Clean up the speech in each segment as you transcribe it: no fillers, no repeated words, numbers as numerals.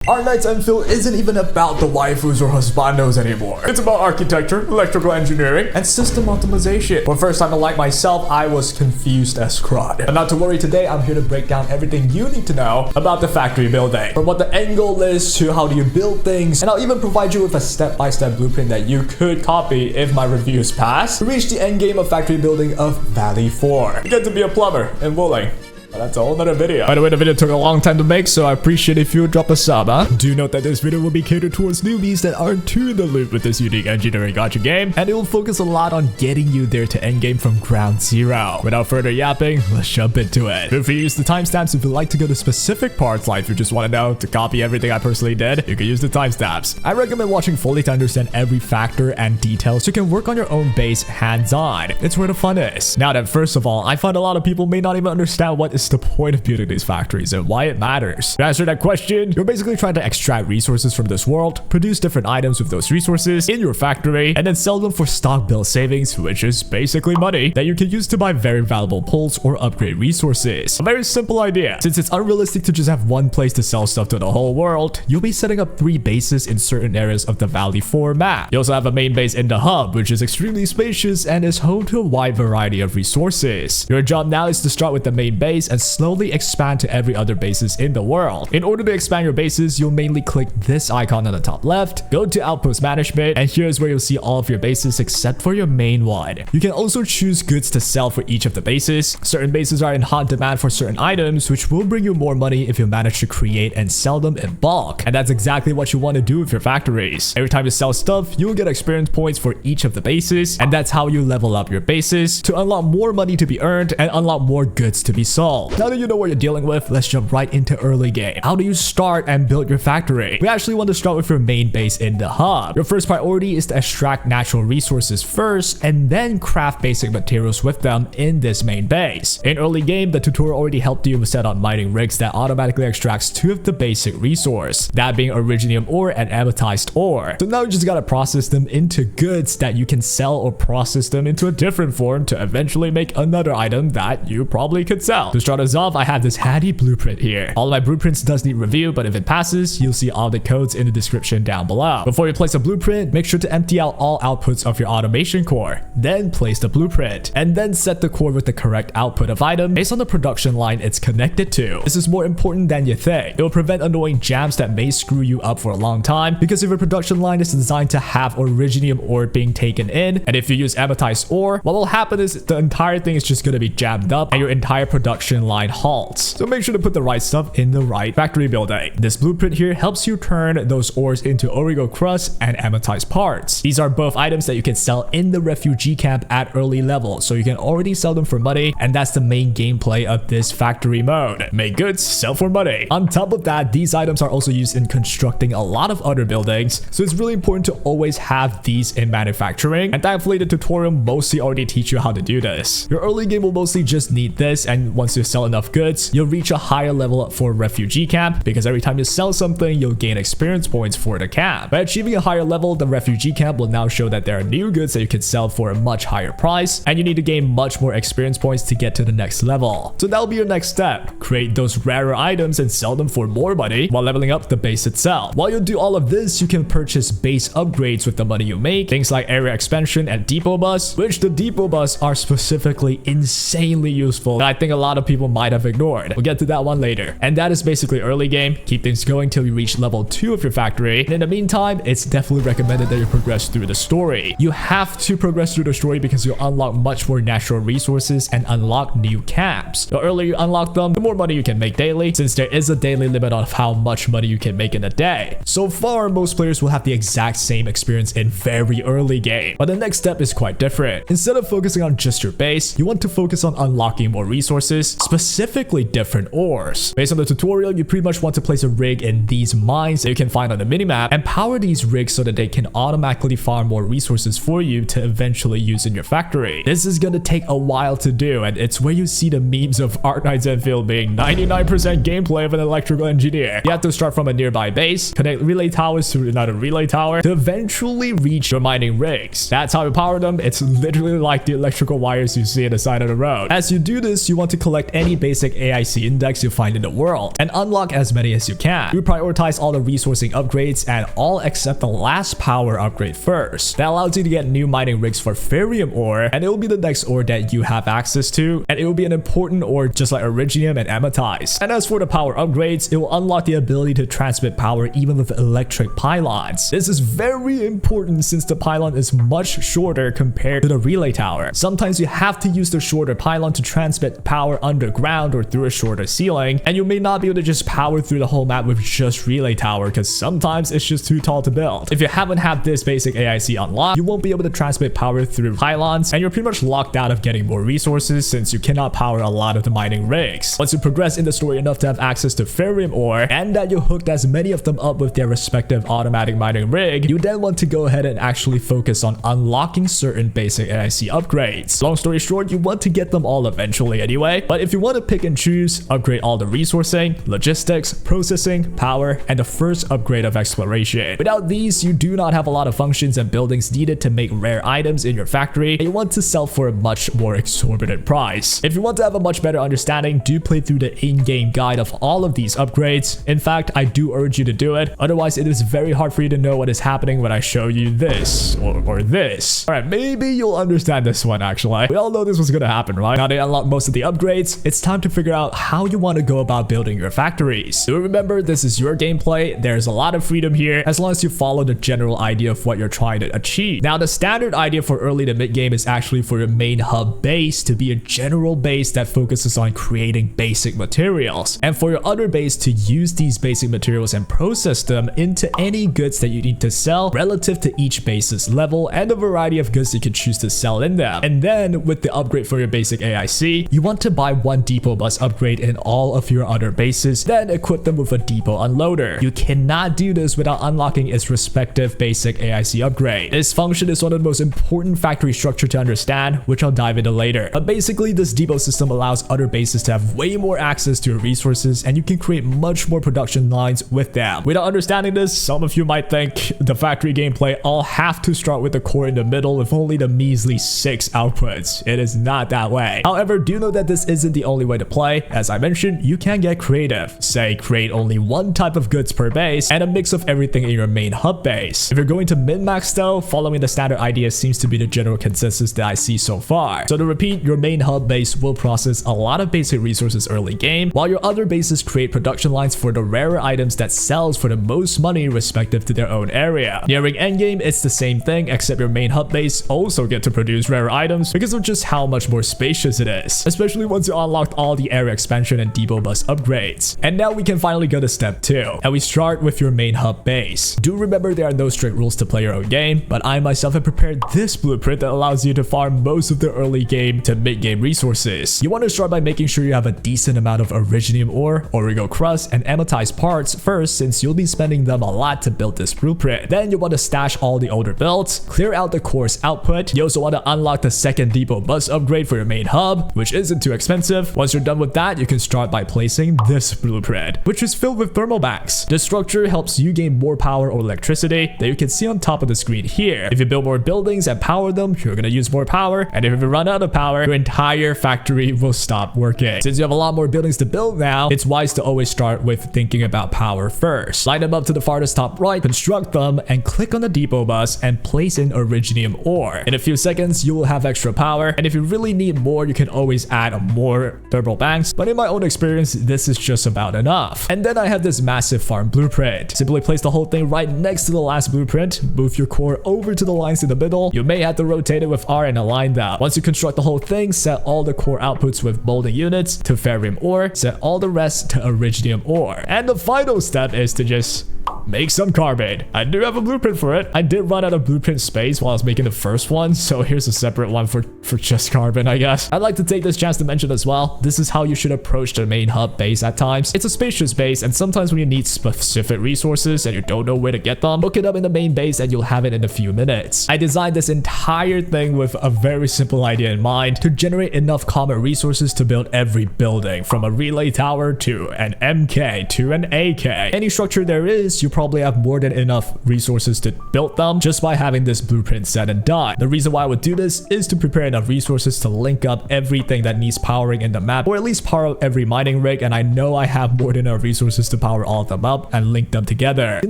Arknights Endfield isn't even about the waifus or husbandos anymore. It's about architecture, electrical engineering, and system optimization. For the first time like myself, I was confused as crud. But not to worry, today I'm here to break down everything you need to know about the factory building. From what the end goal is to how do you build things, and I'll even provide you with a step-by-step blueprint that you could copy if my reviews pass to reach the end game of factory building of Valley 4. You get to be a plumber in Wooling. But that's a whole nother video. By the way, the video took a long time to make, so I appreciate if you would drop a sub, huh? Do note that this video will be catered towards newbies that aren't too in the loop with this unique engineering gacha game, and it will focus a lot on getting you there to endgame from ground zero. Without further yapping, let's jump into it. Feel free to use the timestamps if you'd like to go to specific parts, like if you just want to know to copy everything I personally did, you can use the timestamps. I recommend watching fully to understand every factor and detail so you can work on your own base hands-on. It's where the fun is. Now then, first of all, I find a lot of people may not even understand what is the point of building these factories and why it matters. To answer that question, you're basically trying to extract resources from this world, produce different items with those resources in your factory, and then sell them for stock bill savings, which is basically money that you can use to buy very valuable pulls or upgrade resources. A very simple idea. Since it's unrealistic to just have one place to sell stuff to the whole world, you'll be setting up 3 bases in certain areas of the Valley 4 map. You also have a main base in the hub, which is extremely spacious and is home to a wide variety of resources. Your job now is to start with the main base and slowly expand to every other bases in the world. In order to expand your bases, you'll mainly click this icon on the top left, go to Outpost Management, and here's where you'll see all of your bases except for your main one. You can also choose goods to sell for each of the bases. Certain bases are in hot demand for certain items, which will bring you more money if you manage to create and sell them in bulk. And that's exactly what you want to do with your factories. Every time you sell stuff, you'll get experience points for each of the bases, and that's how you level up your bases to unlock more money to be earned and unlock more goods to be sold. Now that you know what you're dealing with, let's jump right into early game. How do you start and build your factory? We actually want to start with your main base in the hub. Your first priority is to extract natural resources first and then craft basic materials with them in this main base. In early game, the tutorial already helped you set on mining rigs that automatically extracts 2 of the basic resource, that being Originium ore and Amethyst ore. So now you just gotta process them into goods that you can sell or process them into a different form to eventually make another item that you probably could sell. To start us off, I have this handy blueprint here. All of my blueprints does need review, but if it passes, you'll see all the codes in the description down below. Before you place a blueprint, make sure to empty out all outputs of your automation core. Then place the blueprint, and then set the core with the correct output of item based on the production line it's connected to. This is more important than you think. It will prevent annoying jams that may screw you up for a long time, because if your production line is designed to have Originium ore being taken in, and if you use Amethyst ore, what will happen is the entire thing is just going to be jammed up and your entire production line halts. So make sure to put the right stuff in the right factory building. This blueprint here helps you turn those ores into Origo crust and Amethyst parts. These are both items that you can sell in the refugee camp at early level, so you can already sell them for money, and that's the main gameplay of this factory mode. Make goods, sell for money. On top of that, these items are also used in constructing a lot of other buildings, so it's really important to always have these in manufacturing, and thankfully the tutorial mostly already teach you how to do this. Your early game will mostly just need this, and once you sell enough goods, you'll reach a higher level for refugee camp, because every time you sell something, you'll gain experience points for the camp. By achieving a higher level, the refugee camp will now show that there are new goods that you can sell for a much higher price, and you need to gain much more experience points to get to the next level. So that'll be your next step. Create those rarer items and sell them for more money while leveling up the base itself. While you do all of this, you can purchase base upgrades with the money you make, things like area expansion and depot bus, which the depot bus are specifically insanely useful that I think a lot of people might have ignored. We'll get to that one later. And that is basically early game. Keep things going till you reach level 2 of your factory. And in the meantime, it's definitely recommended that you progress through the story. You have to progress through the story because you'll unlock much more natural resources and unlock new camps. The earlier you unlock them, the more money you can make daily, since there is a daily limit on how much money you can make in a day. So far, most players will have the exact same experience in very early game, but the next step is quite different. Instead of focusing on just your base, you want to focus on unlocking more resources, specifically different ores. Based on the tutorial, you pretty much want to place a rig in these mines that you can find on the minimap and power these rigs so that they can automatically farm more resources for you to eventually use in your factory. This is gonna take a while to do, and it's where you see the memes of Arknights Endfield being 99% gameplay of an electrical engineer. You have to start from a nearby base, connect relay towers to another relay tower to eventually reach your mining rigs. That's how you power them. It's literally like the electrical wires you see at the side of the road. As you do this, you want to collect collect any basic AIC index you find in the world and unlock as many as you can. You prioritize all the resourcing upgrades and all except the last power upgrade first. That allows you to get new mining rigs for Ferrium ore, and it will be the next ore that you have access to, and it will be an important ore just like Iridium and Amethyst. And as for the power upgrades, it will unlock the ability to transmit power even with electric pylons. This is very important since the pylon is much shorter compared to the relay tower. Sometimes you have to use the shorter pylon to transmit power underground or through a shorter ceiling, and you may not be able to just power through the whole map with just relay tower because sometimes it's just too tall to build. If you haven't had this basic AIC unlocked, you won't be able to transmit power through pylons, and you're pretty much locked out of getting more resources since you cannot power a lot of the mining rigs. Once you progress in the story enough to have access to Ferrium ore and that you hooked as many of them up with their respective automatic mining rig, you then want to go ahead and actually focus on unlocking certain basic AIC upgrades. Long story short, you want to get them all eventually anyway, but if you want to pick and choose, upgrade all the resourcing, logistics, processing, power, and the first upgrade of exploration. Without these, you do not have a lot of functions and buildings needed to make rare items in your factory, and you want to sell for a much more exorbitant price. If you want to have a much better understanding, do play through the in-game guide of all of these upgrades. In fact, I do urge you to do it, otherwise it is very hard for you to know what is happening when I show you this or this. Alright, maybe you'll understand this one actually. We all know this was gonna happen, right? Now they unlock most of the upgrades, it's time to figure out how you want to go about building your factories. Do remember, this is your gameplay, there's a lot of freedom here as long as you follow the general idea of what you're trying to achieve. Now the standard idea for early to mid game is actually for your main hub base to be a general base that focuses on creating basic materials, and for your other base to use these basic materials and process them into any goods that you need to sell relative to each base's level and a variety of goods you can choose to sell in them. And then with the upgrade for your basic AIC, you want to buy one depot bus upgrade in all of your other bases, then equip them with a depot unloader. You cannot do this without unlocking its respective basic AIC upgrade. This function is one of the most important factory structure to understand, which I'll dive into later. But basically, this depot system allows other bases to have way more access to your resources, and you can create much more production lines with them. Without understanding this, some of you might think the factory gameplay all have to start with the core in the middle with only the measly 6 outputs. It is not that way. However, do know that this isn't the only way to play. As I mentioned, you can get creative. Say, create only one type of goods per base and a mix of everything in your main hub base. If you're going to min-max though, following the standard idea seems to be the general consensus that I see so far. So to repeat, your main hub base will process a lot of basic resources early game, while your other bases create production lines for the rarer items that sells for the most money respective to their own area. Nearing endgame, it's the same thing, except your main hub base also get to produce rare items because of just how much more spacious it is, especially once you unlocked all the area expansion and depot bus upgrades. And now we can finally go to step 2, and we start with your main hub base. Do remember there are no strict rules to play your own game, but I myself have prepared this blueprint that allows you to farm most of the early game to mid game resources. You want to start by making sure you have a decent amount of Iridium ore, Origo crust, and Amethyst parts first, since you'll be spending them a lot to build this blueprint. Then you want to stash all the older builds, clear out the core's output. You also want to unlock the second depot bus upgrade for your main hub, which isn't too expensive. Once you're done with that, you can start by placing this blueprint, which is filled with thermal banks. This structure helps you gain more power or electricity that you can see on top of the screen here. If you build more buildings and power them, you're gonna use more power, and if you run out of power, your entire factory will stop working. Since you have a lot more buildings to build now, it's wise to always start with thinking about power first. Line them up to the farthest top right, construct them, and click on the depot bus and place in Iridium ore. In a few seconds, you will have extra power, and if you really need more, you can always add more thermal banks, but in my own experience, this is just about enough. And then I have this massive farm blueprint. Simply place the whole thing right next to the last blueprint, move your core over to the lines in the middle. You may have to rotate it with R and align them. Once you construct the whole thing, set all the core outputs with molding units to Ferrium ore, set all the rest to Iridium ore. And the final step is to just make some carbon. I do have a blueprint for it. I did run out of blueprint space while I was making the first one, so here's a separate one for just carbon, I guess. I'd like to take this chance to mention as well, this is how you should approach the main hub base at times. It's a spacious base, and sometimes when you need specific resources and you don't know where to get them, look it up in the main base and you'll have it in a few minutes. I designed this entire thing with a very simple idea in mind, to generate enough common resources to build every building, from a relay tower to an MK to an AK. Any structure there is, you probably have more than enough resources to build them just by having this blueprint set and done. The reason why I would do this is to prepare enough resources to link up everything that needs powering in the map, or at least power up every mining rig, and I know I have more than enough resources to power all of them up and link them together. The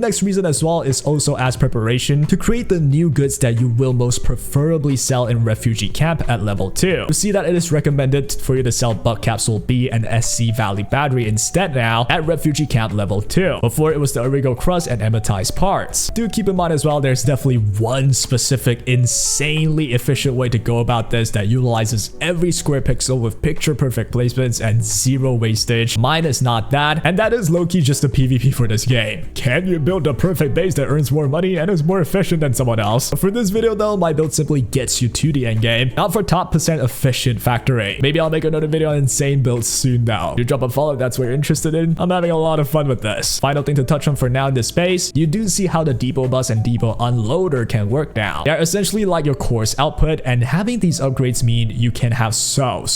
next reason as well is also as preparation to create the new goods that you will most preferably sell in Refugee Camp at level 2. You see that it is recommended for you to sell Bug Capsule B and SC Valley Battery instead now at Refugee Camp level 2. Before it was the Origo Crust and Ematized Parts. Do keep in mind as well, there's definitely one specific insanely efficient way to go about this that utilizes every square pixel with picture perfect placements and zero wastage. Mine is not that, and that is low-key just a PvP for this game. Can you build a perfect base that earns more money and is more efficient than someone else? For this video though, my build simply gets you to the end game, not for top % efficient factory. Maybe I'll make another video on insane builds soon though. You drop a follow if that's what you're interested in. I'm having a lot of fun with this. Final thing to touch on for now in this space, you do see how the depot bus and depot unloader can work now. They're essentially like your course output, and having these upgrades mean you can have so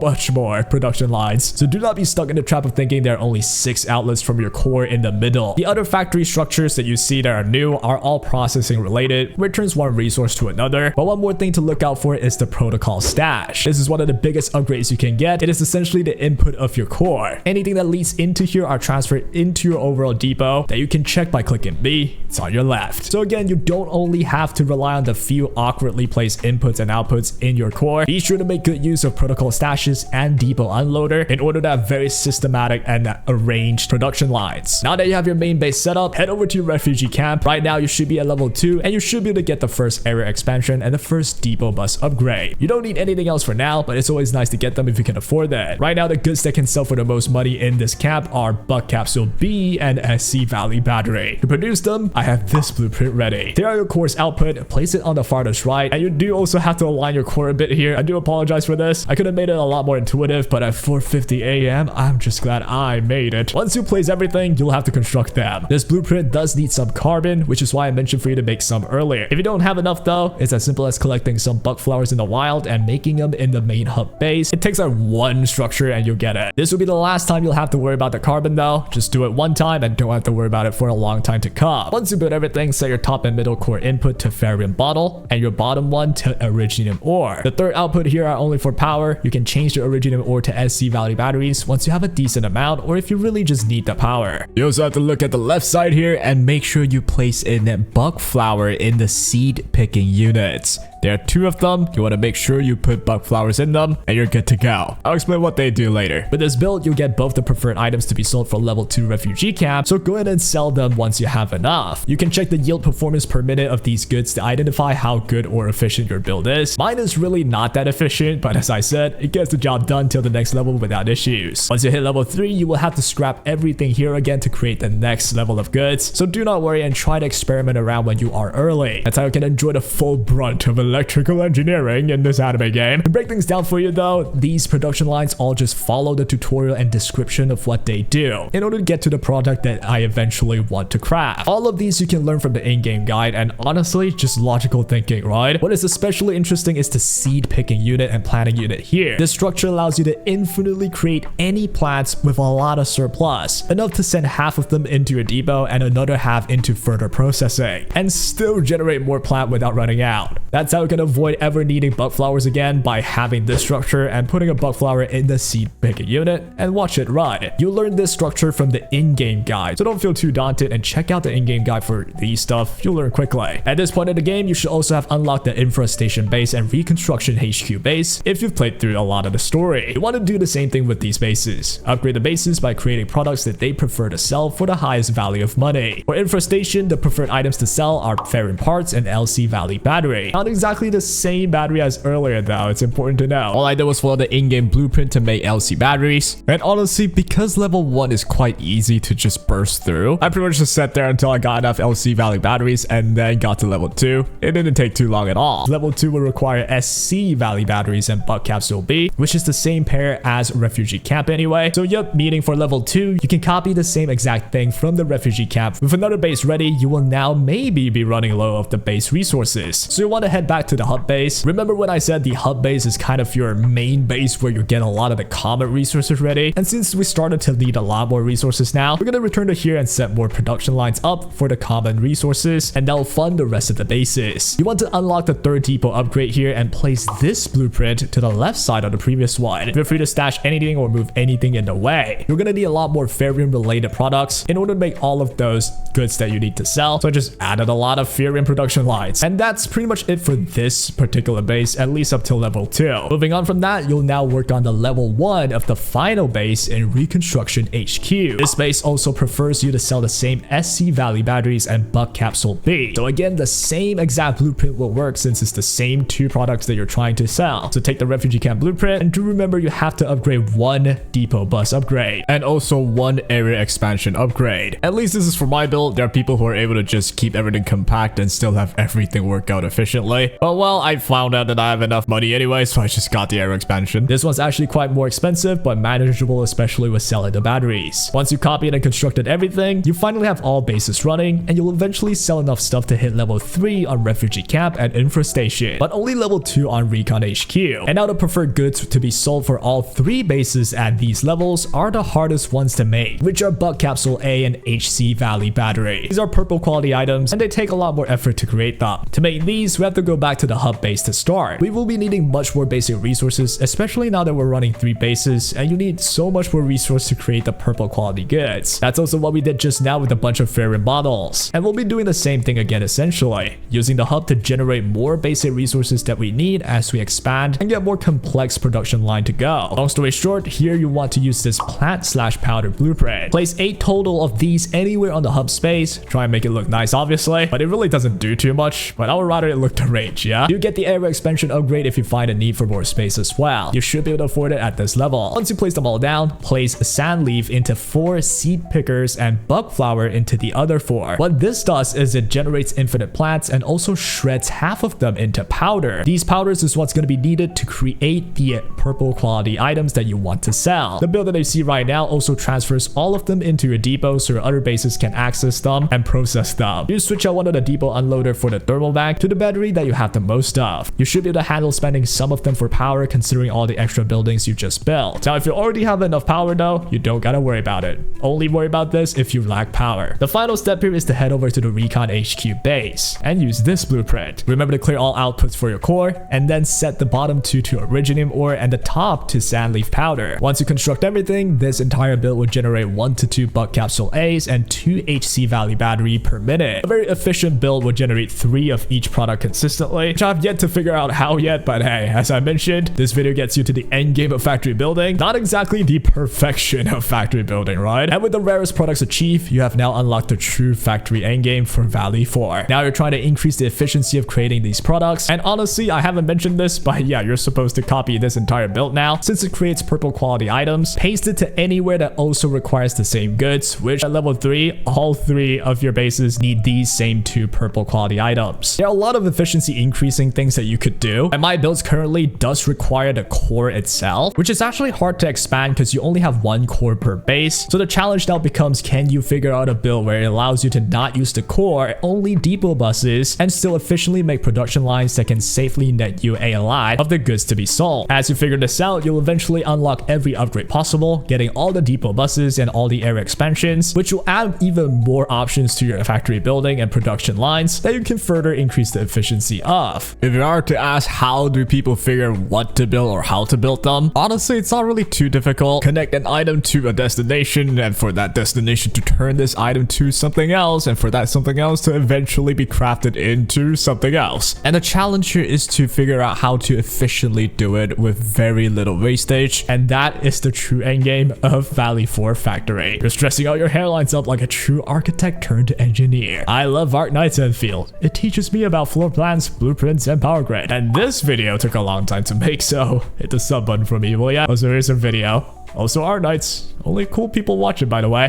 much more production lines. So do not be stuck in the trap of thinking there are only 6 outlets from your core in the middle. The other factory structures that you see that are new are all processing related, which turns one resource to another. But one more thing to look out for is the protocol stash. This is one of the biggest upgrades you can get. It is essentially the input of your core. Anything that leads into here are transferred into your overall depot that you can check by clicking B. It's on your left. So again, you don't only have to rely on the few awkwardly placed inputs and outputs in your core. Be sure to make good use of protocol stashes and depot unloader in order to have very systematic and arranged production lines. Now that you have your main base set up, head over to your refugee camp. Right now you should be at level 2 and you should be able to get the first area expansion and the first depot bus upgrade. You don't need anything else for now, but it's always nice to get them if you can afford that. Right now the goods that can sell for the most money in this camp are Bug Capsule B and SC Valley Battery. To produce them, I have this blueprint ready. Here are your course output, place it on the farthest right, and you do also have to align your core a bit here. I do apologize for this. I could have made it a lot more intuitive, but at 4:50 a.m. I'm just glad I made it. Once you place everything, you'll have to construct them. This blueprint does need some carbon, which is why I mentioned for you to make some earlier. If you don't have enough though, it's as simple as collecting some bug flowers in the wild and making them in the main hub base. It takes like one structure and you'll get it. This will be the last time you'll have to worry about the carbon though. Just do it one time and don't have to worry about it for a long time to come. Once you build everything, set your top and middle core input to Ferrium bottle and your bottom one to Iridium ore. The third output here are only for power. You can change the Iridium ore to SC Valley batteries once you have a decent amount, or if you really just need the power. You also have to look at the left side here and make sure you place in bug flower in the seed picking units. There are 2 of them. You want to make sure you put bug flowers in them and you're good to go. I'll explain what they do later. With this build, you'll get both the preferred items to be sold for level 2 refugee camp, so go ahead and sell them once you have enough. You can check the yield performance per minute of these goods to identify how good or efficient your build is. Mine is really not that efficient, but as I said, it gets the job done till the next level without issues. Once you hit level 3, you will have to scrap everything here again to create the next level of goods, so do not worry and try to experiment around when you are early. That's how you can enjoy the full brunt of electrical engineering in this anime game. To break things down for you though, these production lines all just follow the tutorial and description of what they do in order to get to the product that I eventually want to craft. All of these you can learn from the in-game guide, and honestly, just logical thinking, right? What is especially interesting is the seed picking unit and planting unit here. This structure allows you to infinitely create any plants with a lot of surplus, enough to send half of them into your depot and another half into further processing, and still generate more plant without running out. That's how you can avoid ever needing bug flowers again by having this structure and putting a bug flower in the seed picking unit and watch it run. You'll learn this structure from the in-game guide, so don't feel too daunted and check out the in-game guide for these stuff. You'll learn quickly. At this point in the game, you should also have unlocked the Infra-Station base and Reconstruction HQ base if you've played through a lot of the story. You want to do the same thing with these bases. Upgrade the bases by creating products that they prefer to sell for the highest value of money. For Infra-Station, the preferred items to sell are Ferrium parts and LC Valley battery. Not exactly the same battery as earlier though, it's important to know. All I did was follow the in-game blueprint to make LC batteries, and honestly, because level 1 is quite easy to just burst through, I pretty much just sat there until I got enough LC Valley batteries and then got to level 2. It didn't take too long at all. Level 2 will require SC Valley batteries and Bug Capsule B, which is the same pair as Refugee Camp anyway. So yep, meaning for level 2, you can copy the same exact thing from the Refugee Camp. With another base ready, you will now maybe be running low of the base resources. So you want to head back back to the hub base. Remember when I said the hub base is kind of your main base where you get a lot of the common resources ready? And since we started to need a lot more resources now, we're gonna return to here and set more production lines up for the common resources, and that'll fund the rest of the bases. You want to unlock the third depot upgrade here and place this blueprint to the left side of the previous one. Feel free to stash anything or move anything in the way. You're gonna need a lot more Ferrium related products in order to make all of those goods that you need to sell. So I just added a lot of Ferrium production lines. And that's pretty much it for this particular base, at least up till level 2. Moving on from that, you'll now work on the level 1 of the final base in Reconstruction HQ. This base also prefers you to sell the same SC Valley batteries and Buck Capsule B. So again, the same exact blueprint will work since it's the same 2 products that you're trying to sell. So take the refugee camp blueprint, and do remember you have to upgrade 1 depot bus upgrade and also 1 area expansion upgrade. At least this is for my build. There are people who are able to just keep everything compact and still have everything work out efficiently. But well, I found out that I have enough money anyway, so I just got the area expansion. This one's actually quite more expensive, but manageable, especially with selling the batteries. Once you copied and constructed everything, you finally have all bases running, and you'll eventually sell enough stuff to hit level 3 on Refugee Camp and Infra-Station, but only level 2 on Recon HQ. And now the preferred goods to be sold for all 3 bases at these levels are the hardest ones to make, which are Buck Capsule A and HC Valley battery. These are purple quality items, and they take a lot more effort to create them. To make these, we have to go back to the hub base to start. We will be needing much more basic resources, especially now that we're running 3 bases, and you need so much more resource to create the purple quality goods. That's also what we did just now with a bunch of Ferrium bottles. And we'll be doing the same thing again essentially, using the hub to generate more basic resources that we need as we expand and get more complex production line to go. Long story short, here you want to use this plant/powder blueprint. Place 8 total of these anywhere on the hub space. Try and make it look nice obviously, but it really doesn't do too much, but I would rather it look the range, yeah? You get the area expansion upgrade if you find a need for more space as well. You should be able to afford it at this level. Once you place them all down, place a sand leaf into 4 seed pickers and bug flower into the other 4. What this does is it generates infinite plants and also shreds half of them into powder. These powders is what's going to be needed to create the purple quality items that you want to sell. The build that you see right now also transfers all of them into your depot so your other bases can access them and process them. You switch out one of the depot unloader for the thermal bag to the battery that you have the most of. You should be able to handle spending some of them for power considering all the extra buildings you just built. Now if you already have enough power though, you don't gotta worry about it. Only worry about this if you lack power. The final step here is to head over to the Recon HQ base and use this blueprint. Remember to clear all outputs for your core and then set the bottom 2 to Originium ore and the top to Sandleaf powder. Once you construct everything, this entire build will generate 1 to 2 Buck Capsule A's and 2 HC Valley battery per minute. A very efficient build will generate 3 of each product consistently, which I've yet to figure out how yet, but hey, as I mentioned, this video gets you to the end game of factory building, not exactly the perfection of factory building, right? And with the rarest products achieved, you have now unlocked the true factory endgame for Valley 4. Now you're trying to increase the efficiency of creating these products, and honestly, I haven't mentioned this, but yeah, you're supposed to copy this entire build now, since it creates purple quality items, paste it to anywhere that also requires the same goods, which at level 3, all 3 of your bases need these same 2 purple quality items. There are a lot of efficiency increasing things that you could do, and my builds currently does require the core itself, which is actually hard to expand because you only have 1 core per base. So the challenge now becomes, can you figure out a build where it allows you to not use the core, only depot buses, and still efficiently make production lines that can safely net you a lot of the goods to be sold. As you figure this out, you'll eventually unlock every upgrade possible, getting all the depot buses and all the area expansions, which will add even more options to your factory building and production lines that you can further increase the efficiency of. If you are to ask how do people figure what to build or how to build them, honestly, it's not really too difficult. Connect an item to a destination, and for that destination to turn this item to something else, and for that something else to eventually be crafted into something else. And the challenge here is to figure out how to efficiently do it with very little wastage, and that is the true endgame of Valley 4 Factory. You're stressing out your hairlines up like a true architect turned engineer. I love Arknights Endfield. It teaches me about floor plans, blueprints, and power grid. And this video took a long time to make, so hit the sub button for me, will ya? Also, here's a video. Also, Arknights. Only cool people watch it, by the way.